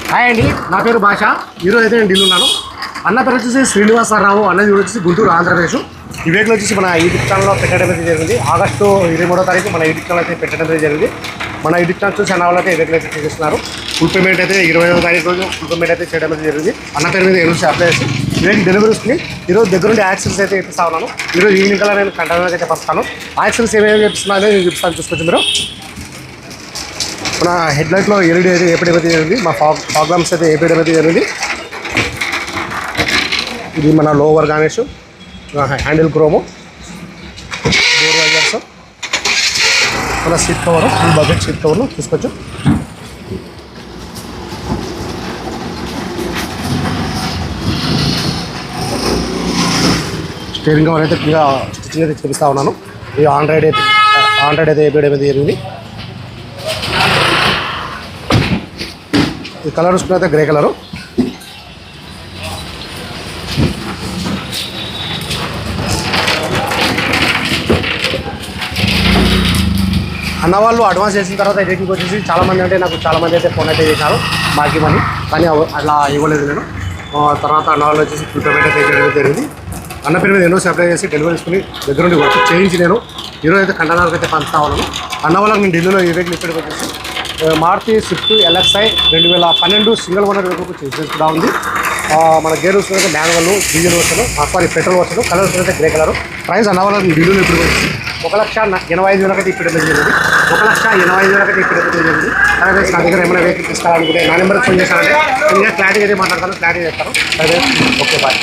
Hi అండి, నా పేరు భాష. ఈరోజు అయితే నేను ఢిల్లీ ఉన్నాను. అన్న పేరు వచ్చేసి శ్రీనివాసరావు, అన్నది వచ్చేసి గుంటూరు, ఆంధ్రప్రదేశ్. ఈ వెహికల్ వచ్చేసి మన యూట్యూబ్ ఛానల్లో పెట్టడం అయితే జరిగింది. ఆగస్టు 23వ తారీఖు మన యూట్యూబ్ ఛానల్ అయితే పెట్టడం అయితే జరిగింది. మన యూట్యూబ్ ఛానల్ చూసి అన్న వాళ్ళు అయితే ఈ వెహికల్ అయితే చేస్తున్నారు. ఫుల్ పేమెంట్ అయితే 25వ తారీఖు రోజు ఫుల్ పేమెంట్ అయితే చేయడం అయితే జరిగింది. అన్న పేరు మీద ఎన్ఓసి అప్లై చేసి ఈరోజు డెలివరీ వస్తుంది. ఈరోజు దగ్గర నుండి యాక్సిడెంట్స్ అయితే ఇప్పిస్తా ఉన్నాను. ఈరోజు ఈవినింగ్ కల్లా నేను కంటైనర్ అయితే పంపుతాను. యాక్సిడెంట్స్ ఏమేమి చూపిస్తున్నానో నేను చూపిస్తాను, చూసుకోవచ్చు మీరు. మన హెడ్ లైట్లో ఎల్ఈడి అయితే ఏపీడీ అయితే జరిగింది. మా ఫాగ్ ల్యాంప్స్ అయితే ఏపీడీ అయితే జరిగింది. ఇది మన lower garnish, handle chrome, door visors, మన seat cover, full bucket seat కవర్ను తీసుకోవచ్చు. స్టీరింగ్ కవర్ అయితే ఇంకా స్టిచ్చింగ్ అయితే చూపిస్తూ ఉన్నాను. ఇది ఆండ్రాయిడ్ అయితే ఏపీడీ అయితే జరిగింది. ఈ కలర్ చూసుకున్నైతే గ్రే కలరు. అన్న వాళ్ళు అడ్వాన్స్ చేసిన తర్వాత రేటింగ్ వచ్చేసి చాలామంది అయితే ఫోన్ అయితే చేశారు మాకి మనీ, కానీ అట్లా ఇవ్వలేదు నేను. తర్వాత అన్న వాళ్ళు వచ్చేసి ఫుల్ పేమెంట్ అయితే చేయడం జరిగింది. అన్న పేరు మీద ఎన్నో అప్లై చేసి డెలివరీ తీసుకుని దగ్గర నుండి వర్క్ చేయించి నేను ఈరోజు అయితే కంటైనర్కి అయితే పంపుతా ఉన్నాను. అన్న వాళ్ళకి నేను ఢిల్లీలో ఈ వెహికల్ ఇప్పటికి వచ్చేసి Maruti Swift LXi 2012 single owner vehicle చేసేది కూడా ఉంది. మన గేర్ వస్తుంది manual, diesel version, petrol version, colour వస్తుంది గ్రే కలర్. ప్రైస్ అన్న వాళ్ళకి ఢిల్లీలో ఇప్పుడు వచ్చి 1,85,000 అయితే ఇప్పుడు జరిగింది. 1,85,000 అయితే ఇప్పుడు జరిగింది. అలాగే నా దగ్గర ఏమైనా వెహికల్ తీసుకోవాలనుకుంటే నా నెంబర్కి ఫోన్ చేశానంటే నేను క్లారిటీ అయితే మాట్లాడతాను, క్లారిటీ చేస్తాను. అదే ఓకే, బాయ్.